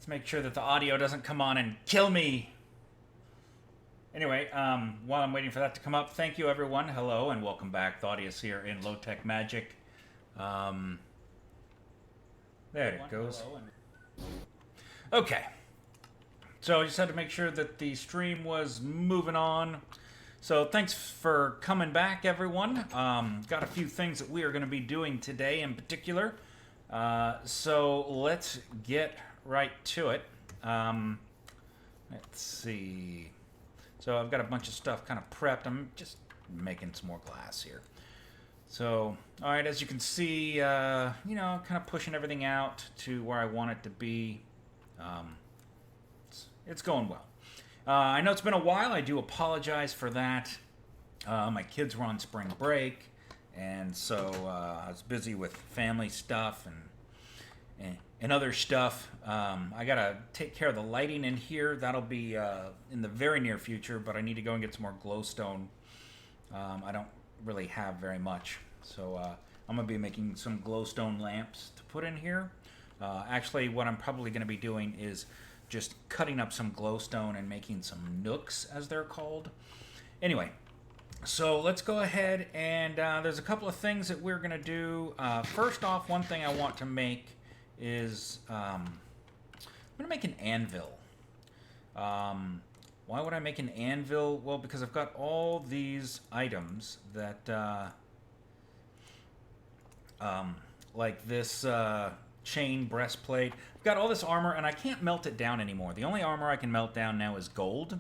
Let's make sure that the audio doesn't come on and kill me. Anyway, while I'm waiting for that to come up, thank you everyone. Hello and welcome back. Thoddius here in Low Tech Magic. There it goes. Okay. So I just had to make sure that the stream was moving on. So thanks for coming back, everyone. Got a few things that we are going to be doing today in particular. So let's get right to it. Let's see. So I've got a bunch of stuff kind of prepped. I'm just making some more glass here. So, all right, as you can see, kind of pushing everything out to where I want it to be. It's going well. I know it's been a while. I do apologize for that. My kids were on spring break, and so I was busy with family stuff and other stuff. I gotta take care of the lighting in here. That'll be in the very near future, but I need to go and get some more glowstone. I don't really have very much, so I'm gonna be making some glowstone lamps to put in here. Actually, what I'm probably gonna be doing is just cutting up some glowstone and making some nooks, as they're called. Anyway, so let's go ahead and there's a couple of things that we're gonna do. First off, one thing I want to make is I'm gonna make an anvil. Why would I make an anvil? Well, because I've got all these items that like this chain breastplate. I've got all this armor and I can't melt it down anymore. The only armor I can melt down now is gold.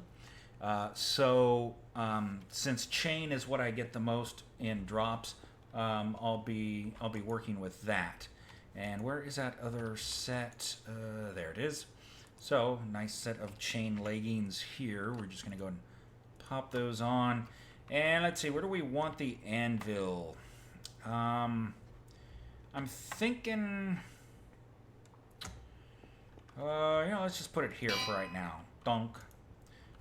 Since chain is what I get the most in drops, I'll be working with that. And where is that other set? There it is. So, nice set of chain leggings here. We're just going to go and pop those on. And let's see, where do we want the anvil? I'm thinking... let's just put it here for right now. Dunk.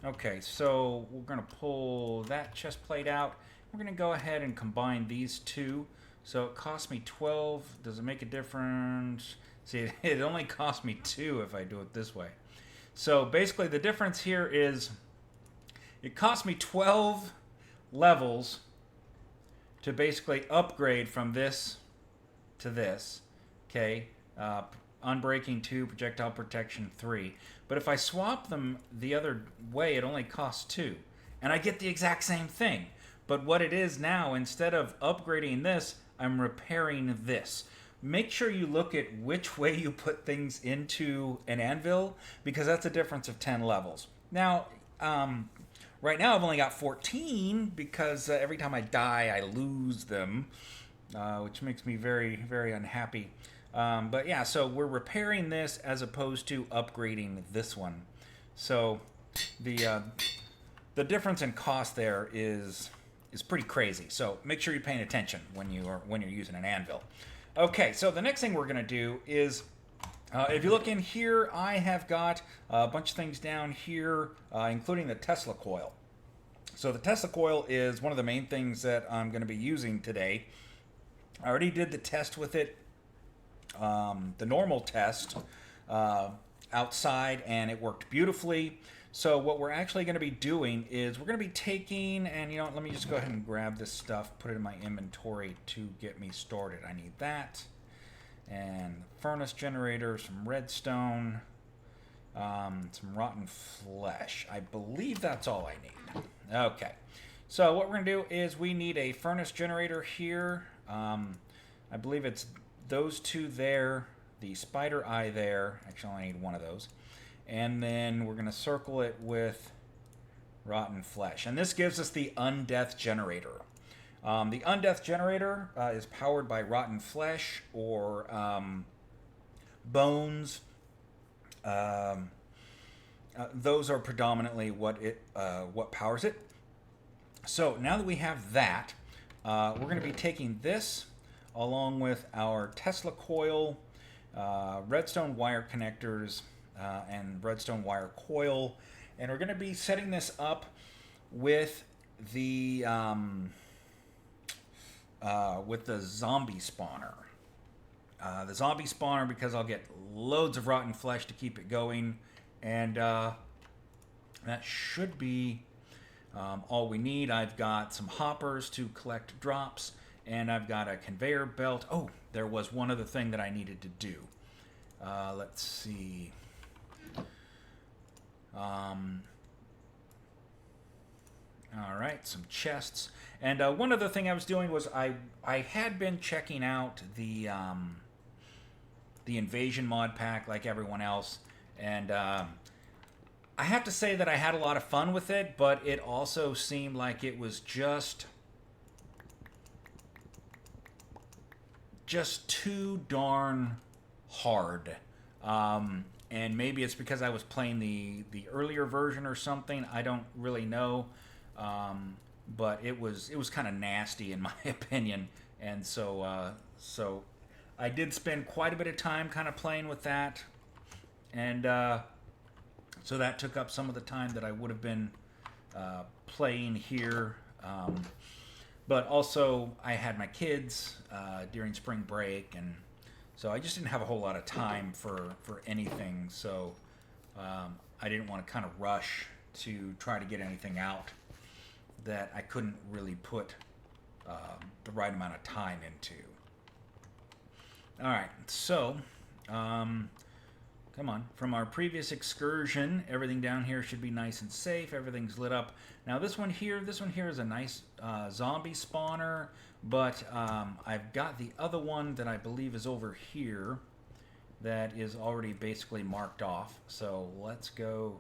Okay, so we're going to pull that chest plate out. We're going to go ahead and combine these two. So it cost me 12. Does it make a difference? See, it only cost me 2 if I do it this way. So basically the difference here is it cost me 12 levels to basically upgrade from this to this. Okay, Unbreaking 2, Projectile Protection 3. But if I swap them the other way, it only costs 2. And I get the exact same thing. But what it is now, instead of upgrading this, I'm repairing this. Make sure you look at which way you put things into an anvil, because that's a difference of 10 levels. Now, right now I've only got 14, because every time I die, I lose them, which makes me very, very unhappy. But yeah, so we're repairing this as opposed to upgrading this one. So the difference in cost there is pretty crazy. So make sure you're paying attention when you're using an anvil. Okay, so the next thing we're going to do is, if you look in here, I have got a bunch of things down here, including the Tesla coil. So the Tesla coil is one of the main things that I'm going to be using today. I already did the test with it, the normal test, outside, and it worked beautifully. So what we're actually going to be doing is we're going to be taking, and let me just go ahead and grab this stuff, put it in my inventory to get me started. I need that, and furnace generator, some redstone, some rotten flesh. I believe that's all I need. Okay, so what we're going to do is we need a furnace generator here. I believe it's those two there, the spider eye there. Actually, I only need one of those. And then we're going to circle it with rotten flesh. And this gives us the undeath generator. The undeath generator is powered by rotten flesh or bones. Those are predominantly what powers it. So now that we have that, we're going to be taking this along with our Tesla coil, redstone wire connectors, and redstone wire coil, and we're going to be setting this up with the zombie spawner. the zombie spawner because I'll get loads of rotten flesh to keep it going. And that should be all we need. I've got some hoppers to collect drops, and I've got a conveyor belt. Oh, there was one other thing that I needed to do. Let's see. All right, some chests. And one other thing I was doing was I had been checking out the Invasion mod pack like everyone else, and I have to say that I had a lot of fun with it, but it also seemed like it was just too darn hard. And maybe it's because I was playing the earlier version or something. I don't really know. But it was kind of nasty in my opinion, and so I did spend quite a bit of time kind of playing with that, and so that took up some of the time that I would have been playing here. But also I had my kids during spring break, and so I just didn't have a whole lot of time for anything. So I didn't want to kind of rush to try to get anything out that I couldn't really put the right amount of time into. All right, so come on. From our previous excursion, everything down here should be nice and safe. Everything's lit up. Now this one here is a nice zombie spawner, but I've got the other one that I believe is over here that is already basically marked off. So let's go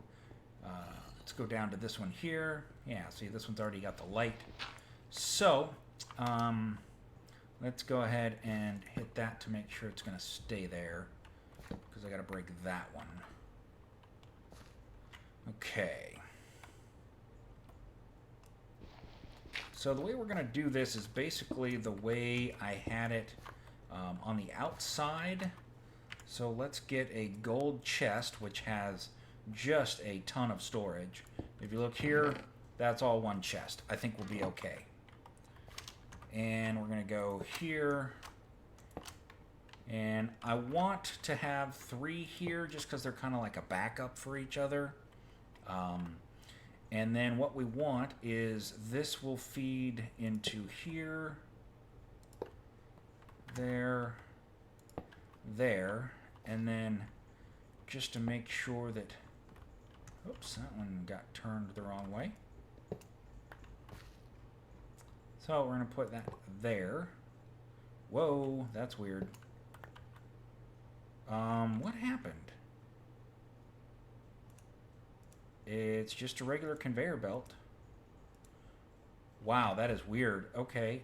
down to this one here. Yeah, see, this one's already got the light. So let's go ahead and hit that to make sure it's going to stay there, because I got to break that one. Okay. So the way we're going to do this is basically the way I had it on the outside. So let's get a gold chest, which has just a ton of storage. If you look here, that's all one chest. I think we'll be okay. And we're going to go here. And I want to have 3 here just because they're kind of like a backup for each other. And then what we want is this will feed into here, there, and then just to make sure that, oops, that one got turned the wrong way. So we're going to put that there. Whoa, that's weird. What happened? It's just a regular conveyor belt. Wow, that is weird. Okay,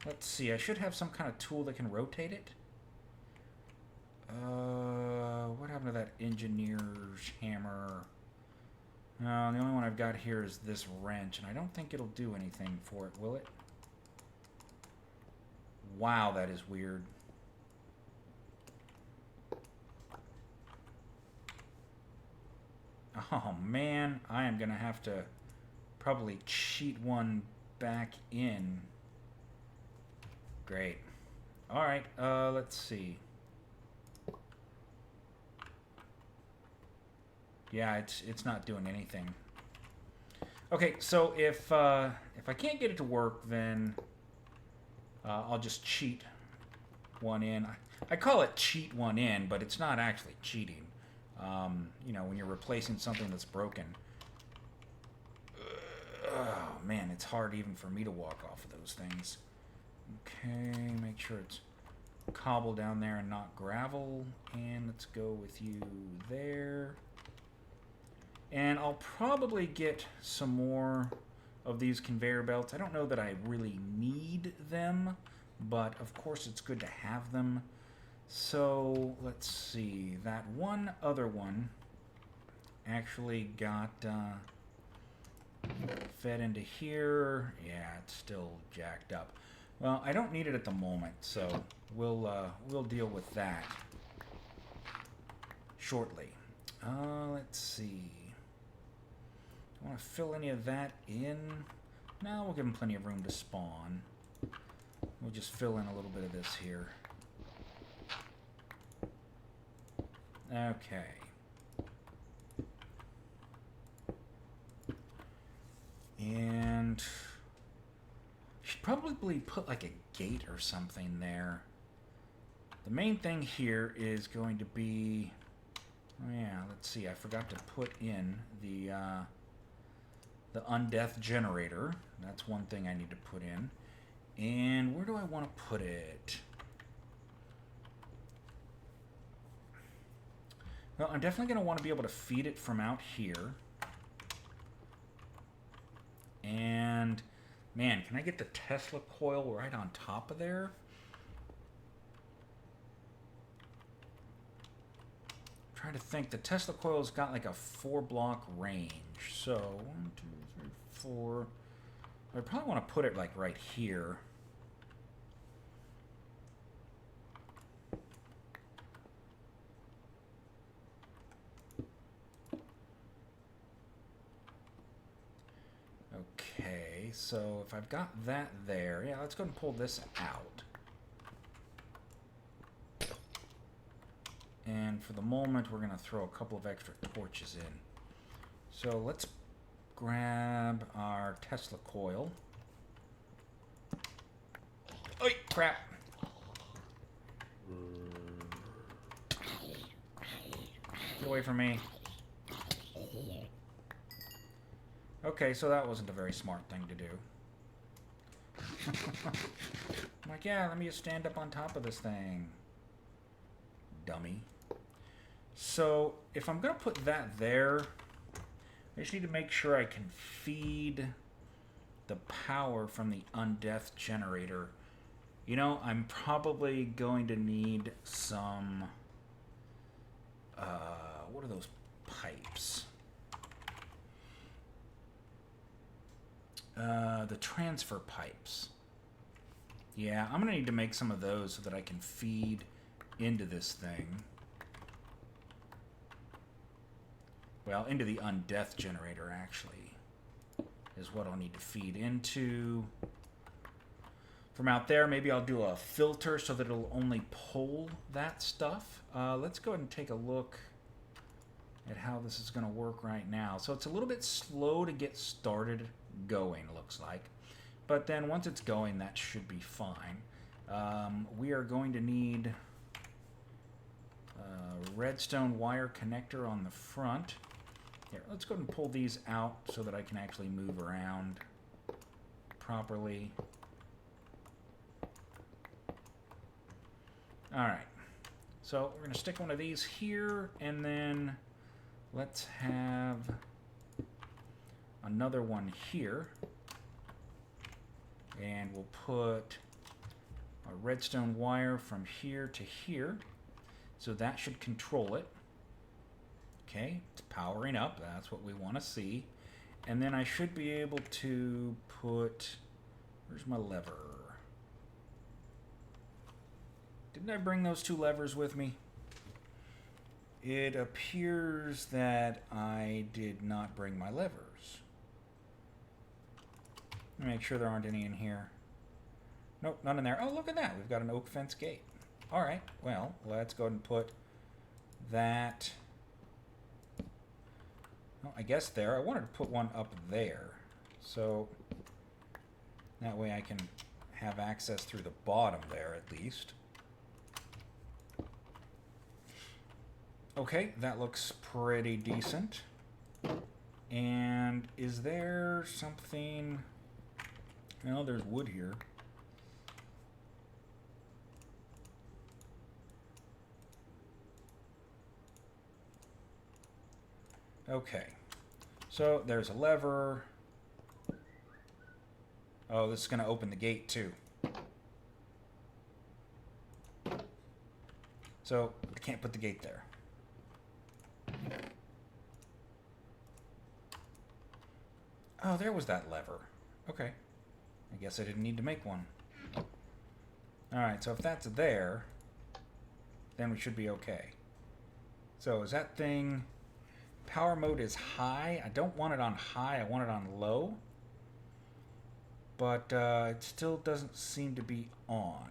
let's see. I should have some kind of tool that can rotate it. What happened to that engineer's hammer? No, the only one I've got here is this wrench, and I don't think it'll do anything for it, will it? Wow, that is weird. Oh man, I am gonna have to probably cheat one back in. Great. Alright, let's see. Yeah, it's not doing anything. Okay, so if I can't get it to work, then I'll just cheat one in. I call it cheat one in, but it's not actually cheating. You know, when you're replacing something that's broken. Oh man, it's hard even for me to walk off of those things. Okay, make sure it's cobble down there and not gravel. And let's go with you there. And I'll probably get some more of these conveyor belts. I don't know that I really need them, but of course it's good to have them. So let's see, that one other one actually got fed into here. Yeah, it's still jacked up. Well, I don't need it at the moment, so we'll deal with that shortly. Let's see. I want to fill any of that in. No, we'll give them plenty of room to spawn. We'll just fill in a little bit of this here. Okay. And should probably put like a gate or something there. The main thing here is going to be, oh yeah, let's see, I forgot to put in the undeath generator. That's one thing I need to put in. And where do I want to put it? Well, I'm definitely going to want to be able to feed it from out here. And, man, can I get the Tesla coil right on top of there? I'm trying to think. The Tesla coil's got like a 4-block range. So, 1, 2, 3, 4. I probably want to put it like right here. Okay, so if I've got that there, yeah, let's go ahead and pull this out. And for the moment, we're going to throw a couple of extra torches in. So let's grab our Tesla coil. Oh, crap. Get away from me. Okay, so that wasn't a very smart thing to do. I'm like, yeah, let me just stand up on top of this thing. Dummy. So, if I'm going to put that there, I just need to make sure I can feed the power from the undeath generator. You know, I'm probably going to need some, what are those pipes? The transfer pipes. Yeah, I'm going to need to make some of those so that I can feed into this thing. Well, into the undeath generator, actually, is what I'll need to feed into. From out there, maybe I'll do a filter so that it'll only pull that stuff. Let's go ahead and take a look at how this is going to work right now. So it's a little bit slow to get started going, looks like. But then once it's going, that should be fine. We are going to need a redstone wire connector on the front. Here, let's go ahead and pull these out so that I can actually move around properly. Alright, so we're going to stick one of these here, and then let's have another one here. And we'll put a redstone wire from here to here. So that should control it. Okay, it's powering up. That's what we want to see. And then I should be able to put... Where's my lever? Didn't I bring those two levers with me? It appears that I did not bring my levers. Let me make sure there aren't any in here. Nope, none in there. Oh, look at that. We've got an oak fence gate. All right, well, let's go ahead and put that... Well, I guess there. I wanted to put one up there. So that way I can have access through the bottom there at least. Okay, that looks pretty decent. And is there something... Well, there's wood here. Okay, so there's a lever. Oh, this is going to open the gate too. So I can't put the gate there. Oh, there was that lever. Okay, I guess I didn't need to make one. Alright, so if that's there, then we should be okay. So is that thing... Power mode is high. I don't want it on high. I want it on low. but it still doesn't seem to be on.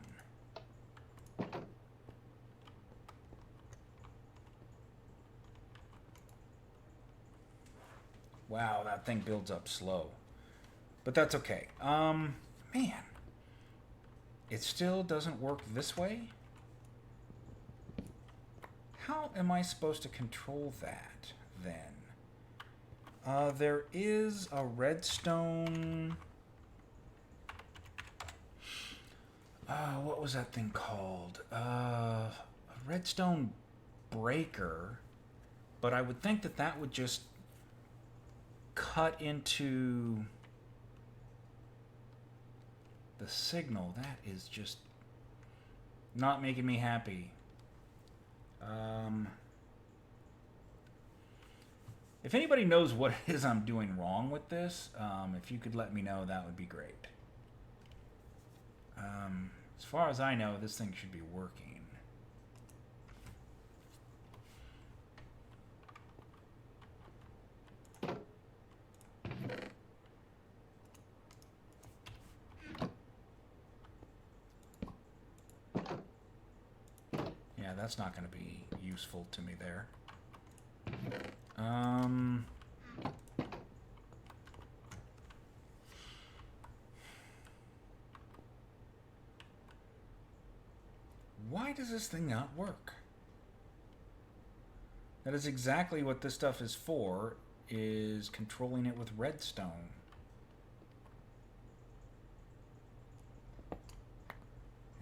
Wow, that thing builds up slow. But that's okay. Man. It still doesn't work this way? How am I supposed to control that, then? There is a redstone... what was that thing called? A redstone breaker. But I would think that that would just cut into the signal. That is just not making me happy. If anybody knows what it is I'm doing wrong with this, if you could let me know, that would be great. As far as I know, this thing should be working. Yeah, that's not going to be useful to me there. Why does this thing not work? That is exactly what this stuff is for, is controlling it with redstone.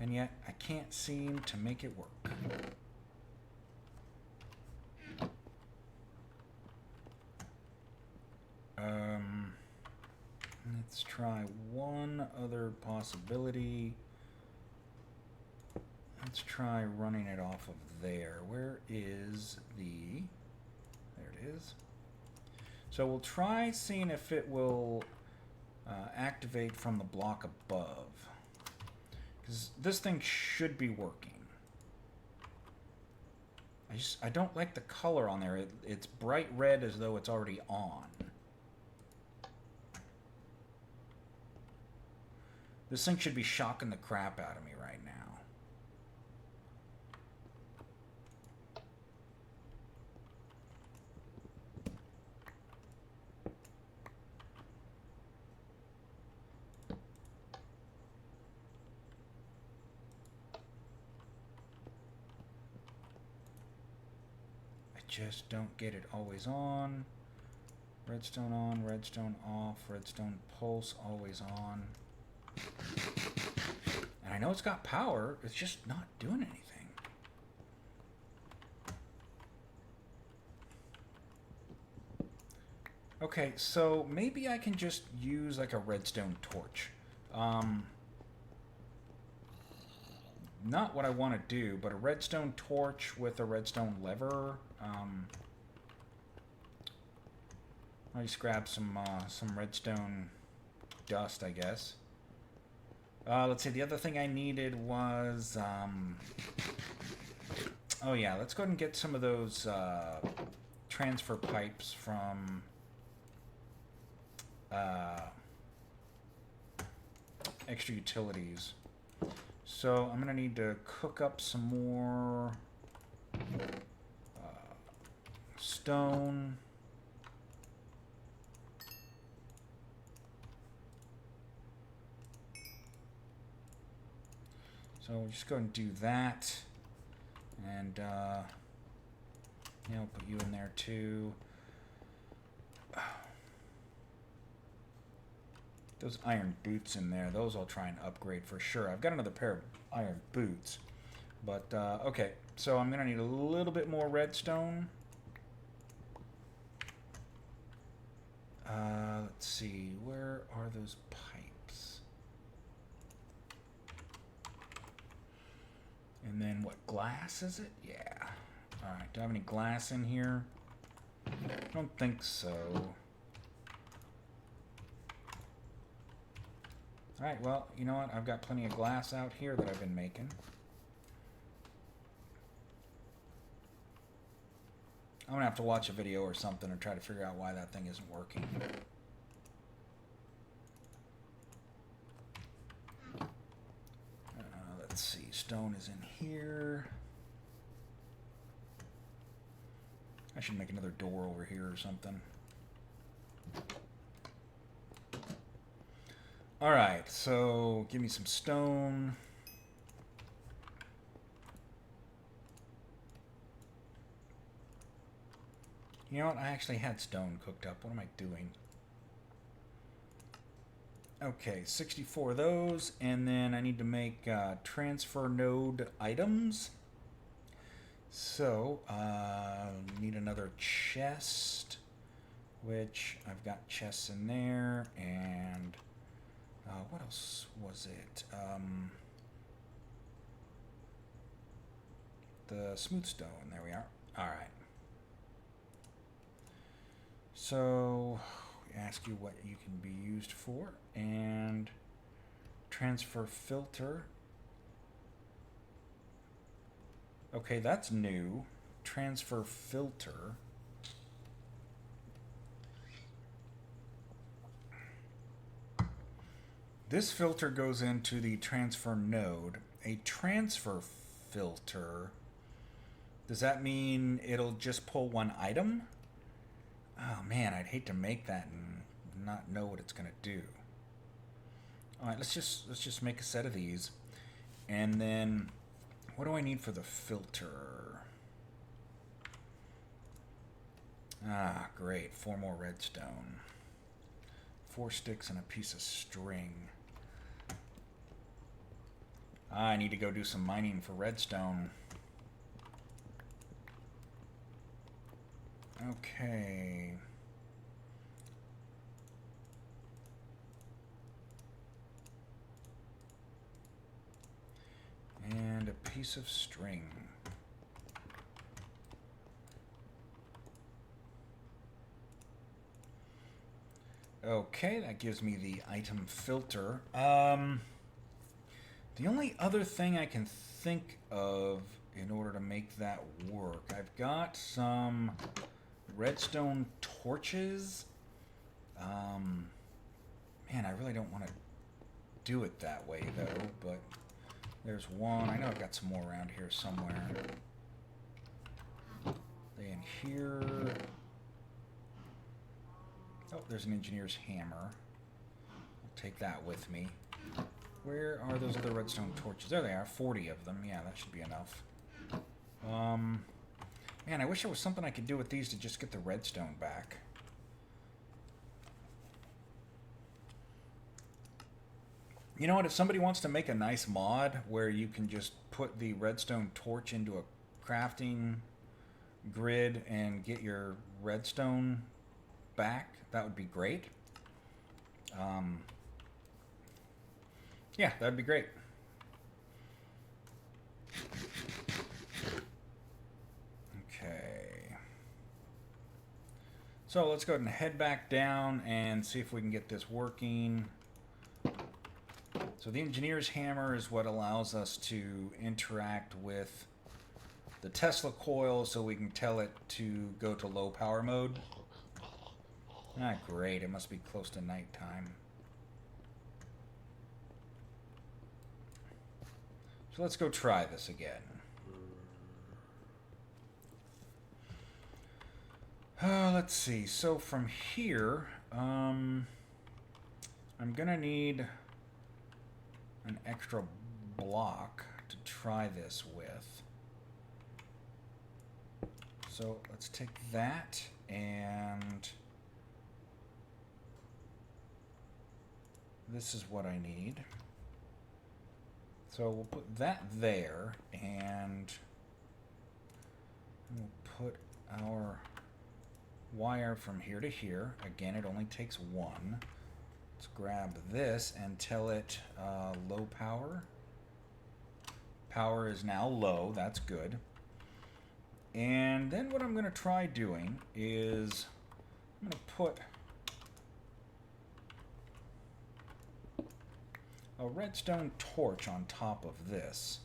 And yet, I can't seem to make it work. Let's try one other possibility. Let's try running it off of there. Where is the... There it is. So we'll try seeing if it will activate from the block above. Because this thing should be working. I don't like the color on there. It's bright red as though it's already on. This thing should be shocking the crap out of me right now. Just don't get it always on. Redstone, redstone off, redstone pulse always on. And I know it's got power, it's just not doing anything. Okay, so maybe I can just use like a redstone torch. Not what I want to do, but a redstone torch with a redstone lever. I'll just grab some redstone dust, I guess. Let's see, the other thing I needed was... oh yeah, let's go ahead and get some of those transfer pipes from... extra utilities. So I'm going to need to cook up some more stone. So we'll just go and do that. And, I'll put you in there too. Those iron boots in there, those I'll try and upgrade for sure. I've got another pair of iron boots. But, okay, so I'm going to need a little bit more redstone. Let's see, where are those pipes? And then what, glass is it? Yeah. Alright, do I have any glass in here? I don't think so. Alright, well, you know what? I've got plenty of glass out here that I've been making. I'm going to have to watch a video or something and try to figure out why that thing isn't working. redstone is in here. I should make another door over here or something. Alright, so give me some stone. You know what? I actually had stone cooked up. What am I doing? Okay, 64 of those, and then I need to make transfer node items. So, need another chest, which I've got chests in there, and what else was it? The smooth stone, there we are. Alright. So, we ask you what you can be used for, and transfer filter. Okay, that's new. Transfer filter. This filter goes into the transfer node. A transfer filter, does that mean it'll just pull one item? Oh man, I'd hate to make that and not know what it's gonna do. All right, let's just make a set of these, and then what do I need for the filter? Ah, great, 4 more redstone, 4 sticks and a piece of string. I need to go do some mining for redstone. Okay. And a piece of string. Okay, that gives me the item filter. The only other thing I can think of in order to make that work, I've got some redstone torches. Man, I really don't want to do it that way though, but there's one. I know I've got some more around here somewhere. They in here. Oh, there's an engineer's hammer. I'll take that with me. Where are those other redstone torches? There they are, 40 of them. Yeah, that should be enough. Man, I wish there was something I could do with these to just get the redstone back. You know what, if somebody wants to make a nice mod where you can just put the redstone torch into a crafting grid and get your redstone back, that would be great. Yeah, that'd be great. Okay. So let's go ahead and head back down and see if we can get this working. So the engineer's hammer is what allows us to interact with the Tesla coil so we can tell it to go to low power mode. Ah, great. It must be close to nighttime. So let's go try this again. Let's see. So from here, I'm going to need an extra block to try this with. So let's take that and this is what I need. So we'll put that there and we'll put our wire from here to here. Again, it only takes one. Let's grab this and tell it low power. Power is now low, that's good. And then what I'm going to try doing is I'm going to put a redstone torch on top of this.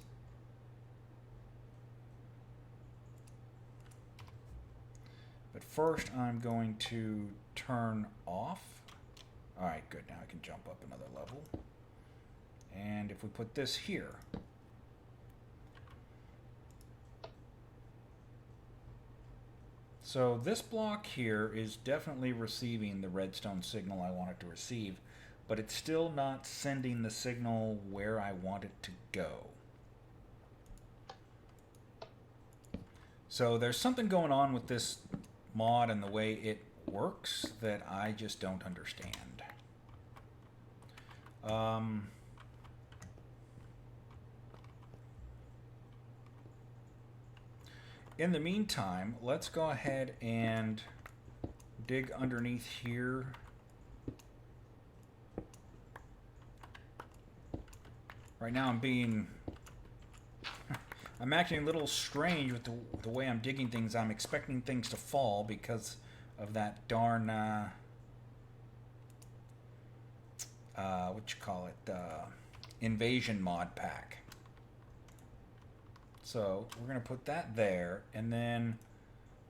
But first I'm going to turn off. Alright, good. Now I can jump up another level. And if we put this here, So this block here is definitely receiving the redstone signal I want it to receive, but it's still not sending the signal where I want it to go. So there's something going on with this mod and the way it works that I just don't understand. In the meantime, let's go ahead and dig underneath here. Right now I'm acting a little strange with the way I'm digging things. I'm expecting things to fall because of that darn, invasion mod pack. So we're going to put that there, and then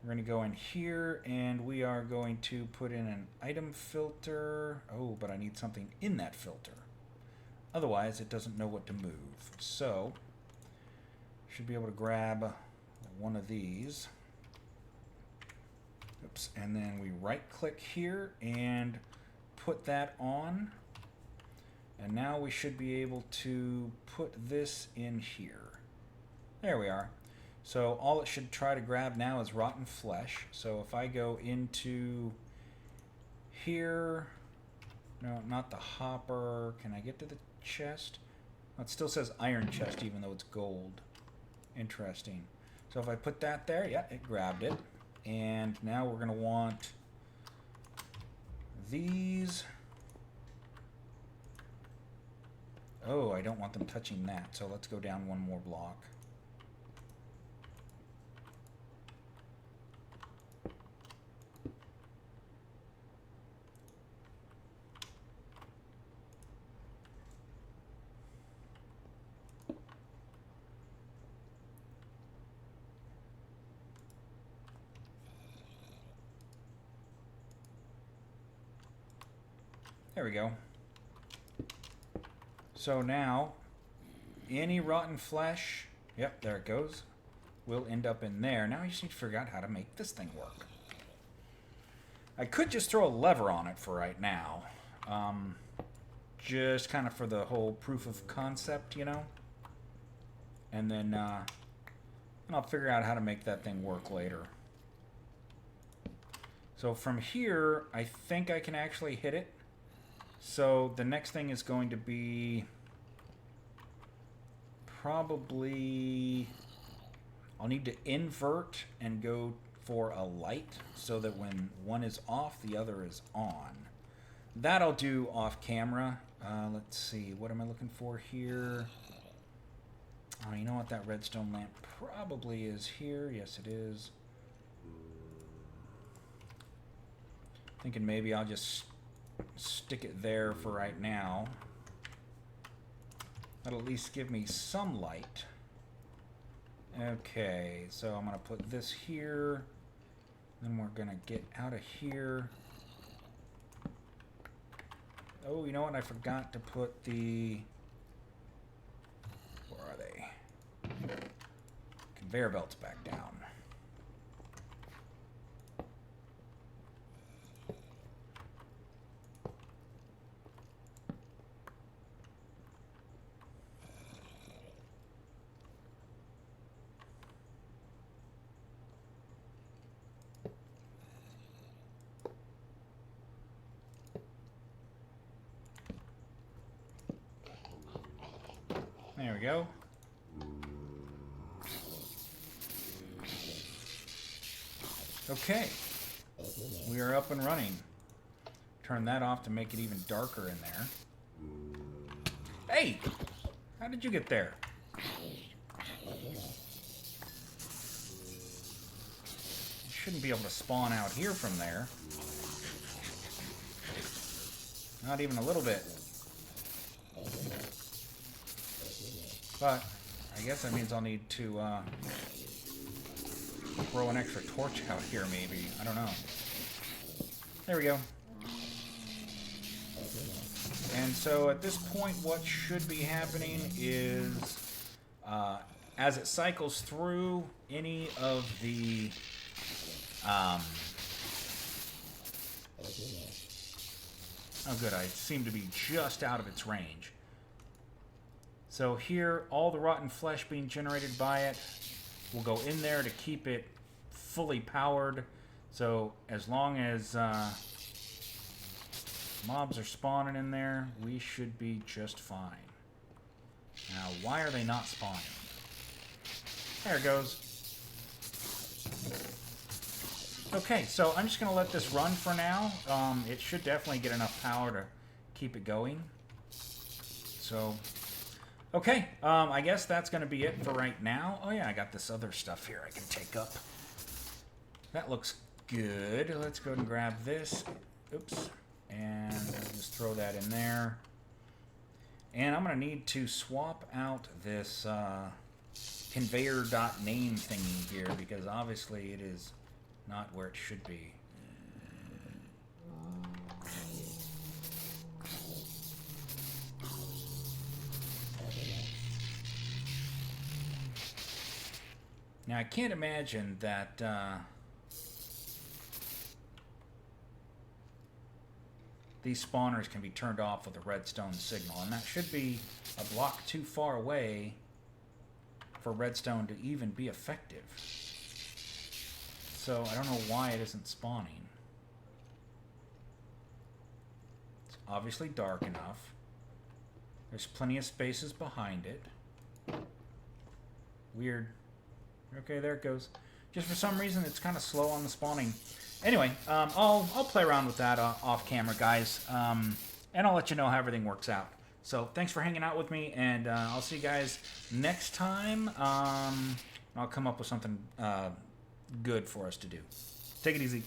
we're going to go in here, and we are going to put in an item filter. Oh, but I need something in that filter. Otherwise, it doesn't know what to move. So, should be able to grab one of these. Oops, and then we right-click here and put that on. And now we should be able to put this in here. There we are. So all it should try to grab now is rotten flesh. So if I go into here, no, not the hopper. Can I get to the chest? Well, it still says iron chest even though it's gold. Interesting. So if I put that there, yeah, it grabbed it. And now we're going to want these. Oh, I don't want them touching that. So let's go down one more block. There we go. So now, any rotten flesh, yep, there it goes, will end up in there. Now I just need to figure out how to make this thing work. I could just throw a lever on it for right now. Just kind of for the whole proof of concept, you know? And then I'll figure out how to make that thing work later. So from here, I think I can actually hit it. So the next thing is going to be probably, I'll need to invert and go for a light so that when one is off, the other is on. That I'll do off camera. Let's see, what am I looking for here? Oh, you know what, that redstone lamp probably is here. Yes, it is. Thinking maybe I'll just stick it there for right now. That'll at least give me some light. Okay, so I'm going to put this here. Then we're going to get out of here. Oh, you know what? I forgot to put the... Where are they? Conveyor belts back down. There we go. Okay. We are up and running. Turn that off to make it even darker in there. Hey! How did you get there? You shouldn't be able to spawn out here from there. Not even a little bit. But I guess that means I'll need to throw an extra torch out here maybe. I don't know. There we go. And so at this point what should be happening is as it cycles through any of the Oh, good. I seem to be just out of its range. So here, all the rotten flesh being generated by it will go in there to keep it fully powered. So as long as mobs are spawning in there, we should be just fine. Now, why are they not spawning? There it goes. Okay, so I'm just going to let this run for now. It should definitely get enough power to keep it going. So, okay, I guess that's going to be it for right now. Oh yeah, I got this other stuff here I can take up. That looks good. Let's go ahead and grab this. Oops. And just throw that in there. And I'm going to need to swap out this conveyor.name thingy here because obviously it is not where it should be. Now I can't imagine that these spawners can be turned off with a redstone signal, and that should be a block too far away for redstone to even be effective. So I don't know why it isn't spawning. It's obviously dark enough. There's plenty of spaces behind it. Weird. Okay, there it goes. Just for some reason, it's kind of slow on the spawning. Anyway, I'll play around with that off camera, guys, and I'll let you know how everything works out. So thanks for hanging out with me, and I'll see you guys next time. I'll come up with something good for us to do. Take it easy.